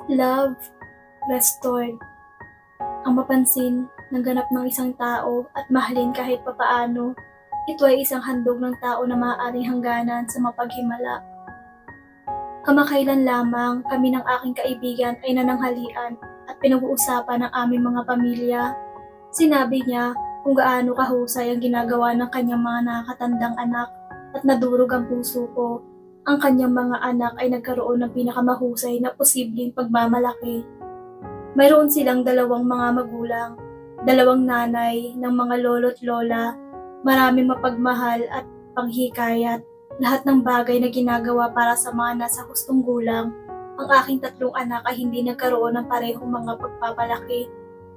Love restored. Ang mapansin ng ganap ng isang tao at mahalin kahit papaano, ito ay isang handog ng tao na maaaring hangganan sa mapaghimala. Kamakailan lamang kami ng aking kaibigan ay nananghalian at pinag-uusapan ng aming mga pamilya. Sinabi niya kung gaano kahusay ang ginagawa ng kanyang mga nakakatandang anak at nadurog ang puso ko. Ang kanyang mga anak ay nagkaroon ng pinakamahusay na posibleng pagmamalaki. Mayroon silang dalawang mga magulang, dalawang nanay ng mga lolo't lola, maraming mapagmahal at panghikayat, lahat ng bagay na ginagawa para sa mga nasa hustong gulang. Ang aking tatlong anak ay hindi nagkaroon ng parehong mga pagpapalaki.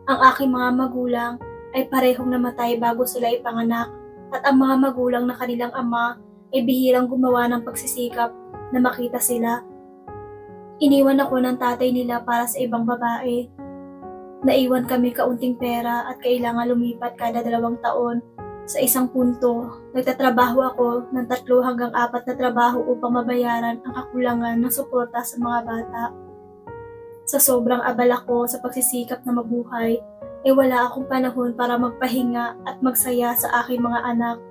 Ang aking mga magulang ay parehong namatay bago sila ipanganak, at ang mga magulang na kanilang ama ay bihirang gumawa ng pagsisikap na makita sila. Iniwan ako ng tatay nila para sa ibang babae. Naiwan kami kaunting pera at kailangan lumipat kada 2 taon. Sa isang punto, nagtatrabaho ako ng 3 hanggang 4 na trabaho upang mabayaran ang kakulangan ng suporta sa mga bata. Sa sobrang abala ko sa pagsisikap na mabuhay, ay wala akong panahon para magpahinga at magsaya sa aking mga anak.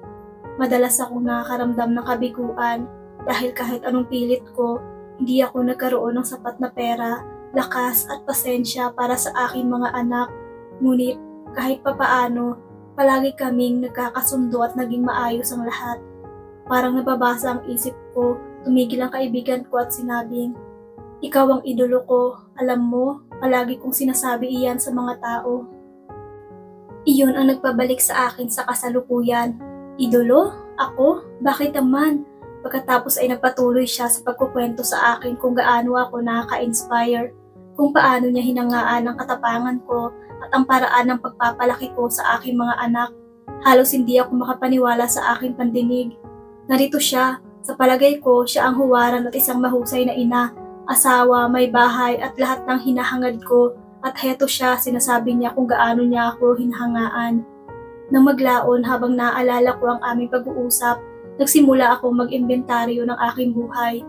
Madalas akong nakakaramdam ng kabiguan dahil kahit anong pilit ko, hindi ako nagkaroon ng sapat na pera, lakas at pasensya para sa aking mga anak. Ngunit kahit papaano, palagi kaming nagkakasundo at naging maayos ang lahat. Parang nababasa ang isip ko, tumigil ang kaibigan ko at sinabing, "Ikaw ang idolo ko, alam mo, palagi kong sinasabi iyan sa mga tao." Iyon ang nagpabalik sa akin sa kasalukuyan. Idolo? Ako? Bakit naman? Pagkatapos ay nagpatuloy siya sa pagkukwento sa akin kung gaano ako nakaka-inspire, kung paano niya hinangaan ang katapangan ko at ang paraan ng pagpapalaki ko sa aking mga anak. Halos hindi ako makapaniwala sa aking pandinig. Narito siya, sa palagay ko siya ang huwaran at isang mahusay na ina, asawa, may bahay at lahat ng hinahangad ko, at heto siya, sinasabi niya kung gaano niya ako hinahangaan. Nang maglaon habang naaalala ko ang aming pag-uusap, nagsimula akong mag-imbentaryo ng aking buhay.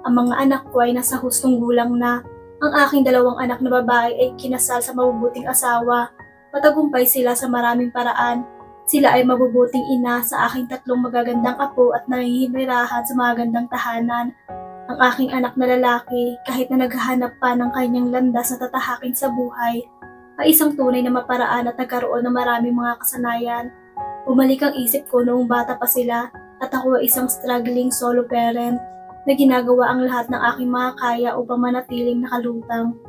Ang mga anak ko ay nasa hustong gulang na. Ang aking 2 anak na babae ay kinasal sa mabubuting asawa. Matagumpay sila sa maraming paraan. Sila ay mabubuting ina sa aking 3 magagandang apo at nanghihirahan sa magandang tahanan. Ang aking anak na lalaki, kahit na naghahanap pa ng kanyang landas na tatahakin sa buhay, ay isang tunay na maparaan at nagkaroon ng maraming mga kasanayan. Bumalik ang isip ko noong bata pa sila at ako ay isang struggling solo parent na ginagawa ang lahat ng aking mga kaya upang manatiling nakalutang.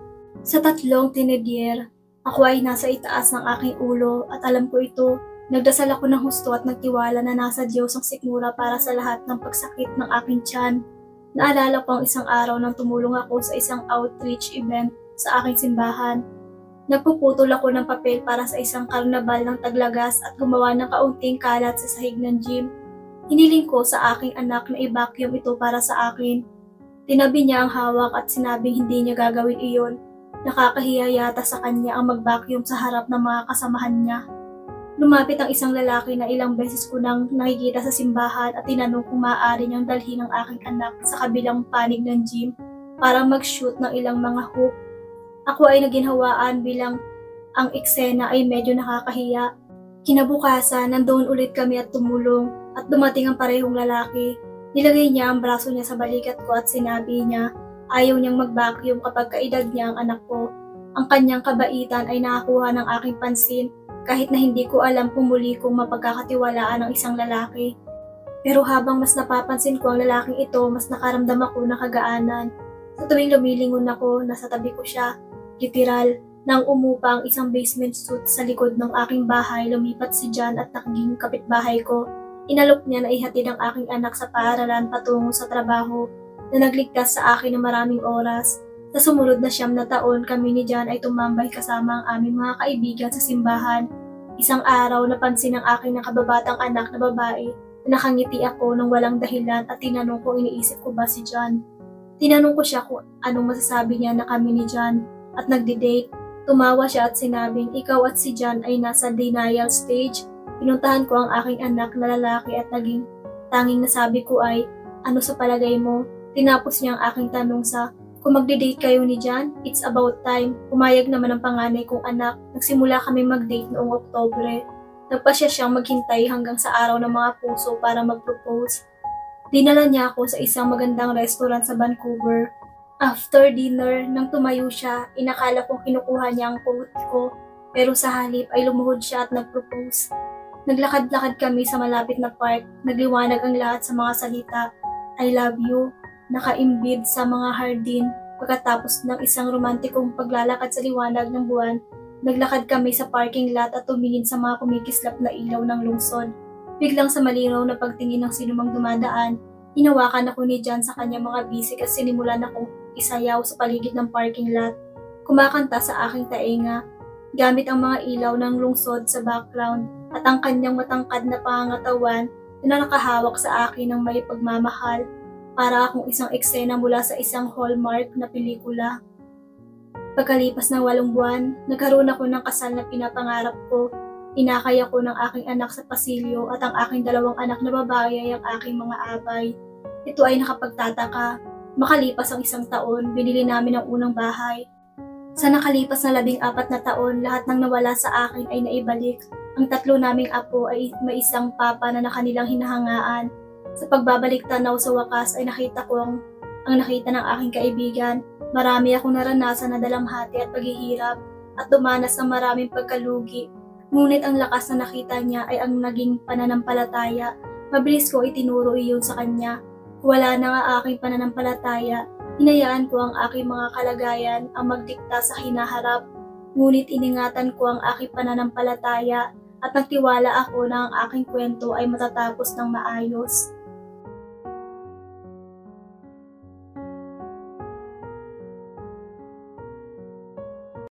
Sa 3 teenager, ako ay nasa itaas ng aking ulo at alam ko ito. Nagdasal ako ng husto at nagtiwala na nasa Diyos ang sikmura para sa lahat ng pagsakit ng aking tiyan. Naalala ko ang isang araw nang tumulong ako sa isang outreach event sa aking simbahan. Nagpuputol ako ng papel para sa isang karnabal ng taglagas at gumawa ng kaunting kalat sa sahig ng gym. Hiniling ko sa aking anak na i-vacuum ito para sa akin. Tinabi niya ang hawak at sinabing hindi niya gagawin iyon. Nakakahiya yata sa kanya ang mag-vacuum sa harap ng mga kasamahan niya. Lumapit ang isang lalaki na ilang beses ko nang nakikita sa simbahan at tinanong kung maaari niyang dalhin ang aking anak sa kabilang panig ng gym para mag-shoot ng ilang mga hoop. Ako ay naginhawaan bilang ang eksena ay medyo nakakahiya. Kinabukasan, nandoon ulit kami at tumulong at dumating ang parehong lalaki. Nilagay niya ang braso niya sa balikat ko at sinabi niya ayaw niyang mag-vacuum kapag kaedad niya ang anak ko. Ang kanyang kabaitan ay nakakuha ng aking pansin kahit na hindi ko alam kung muli kong mapagkakatiwalaan ng isang lalaki. Pero habang mas napapansin ko ang lalaking ito, mas nakaramdam ako ng kagaanan. Sa tuwing lumilingon ako, nasa tabi ko siya. Literal, nang umupa ang isang basement suit sa likod ng aking bahay, lumipat si John at naging kapitbahay ko. Inalok niya na ihatid ang aking anak sa paaralan patungo sa trabaho na nagligtas sa akin ng maraming oras. Sa sumunod na 9 na taon, kami ni John ay tumambay kasama ang aming mga kaibigan sa simbahan. Isang araw, napansin ng aking nakababatang anak na babae na nakangiti ako nang walang dahilan at tinanong kung iniisip ko ba si John. Tinanong ko siya kung anong masasabi niya na kami ni John at nagdi-date. Tumawa siya at sinabing ikaw at si John ay nasa denial stage. Pinuntahan ko ang aking anak na lalaki at tanging nasabi ko ay, ano sa palagay mo? Tinapos niya ang aking tanong sa, Kung magde-date kayo ni John, it's about time. Pumayag naman ang panganay kong anak. Nagsimula kami mag-date noong Oktubre. Nagpasya siyang maghintay hanggang sa araw ng mga puso para mag-propose. Dinala niya ako sa isang magandang restaurant sa Vancouver. After dinner, nang tumayo siya, inakala kong kinukuha niya ang coat ko. Pero sa halip ay lumuhod siya at nag-propose. Naglakad-lakad kami sa malapit na park. Nagliwanag ang lahat sa mga salita. I love you. Nakaimbid sa mga hardin. Pagkatapos ng isang romantikong paglalakad sa liwanag ng buwan, naglakad kami sa parking lot at tumingin sa mga kumikislap na ilaw ng lungsod. Biglang sa malinaw na pagtingin ng sinumang dumadaan, hinawakan ako ni John sa kanyang mga bisig at sinimulan akong isayaw sa paligid ng parking lot. Kumakanta sa aking tainga, gamit ang mga ilaw ng lungsod sa background at ang kanyang matangkad na pangangatawan na nakahawak sa akin ng may pagmamahal. Para akong isang eksena mula sa isang Hallmark na pelikula. Pagkalipas ng 8 buwan, nagkaroon ako ng kasal na pinapangarap ko. Inakay ako ng aking anak sa pasilyo at ang aking 2 anak na babae ay ang aking mga abay. Ito ay nakapagtataka. Makalipas ang 1 taon, binili namin ang unang bahay. Sa nakalipas na 14 na taon, lahat ng nawala sa akin ay naibalik. Ang 3 naming apo ay may isang papa na kanilang hinahangaan. Sa pagbabalik tanaw sa wakas ay nakita ko ang nakita ng aking kaibigan. Marami akong naranasan na dalamhati at paghihirap at dumanas ng maraming pagkalugi. Ngunit ang lakas na nakita niya ay ang naging pananampalataya. Mabilis ko itinuro iyon sa kanya. Wala na ang aking pananampalataya. Hinayaan ko ang aking mga kalagayan ang magdikta sa hinaharap. Ngunit iningatan ko ang aking pananampalataya at nagtiwala ako na ang aking kwento ay matatapos ng maayos.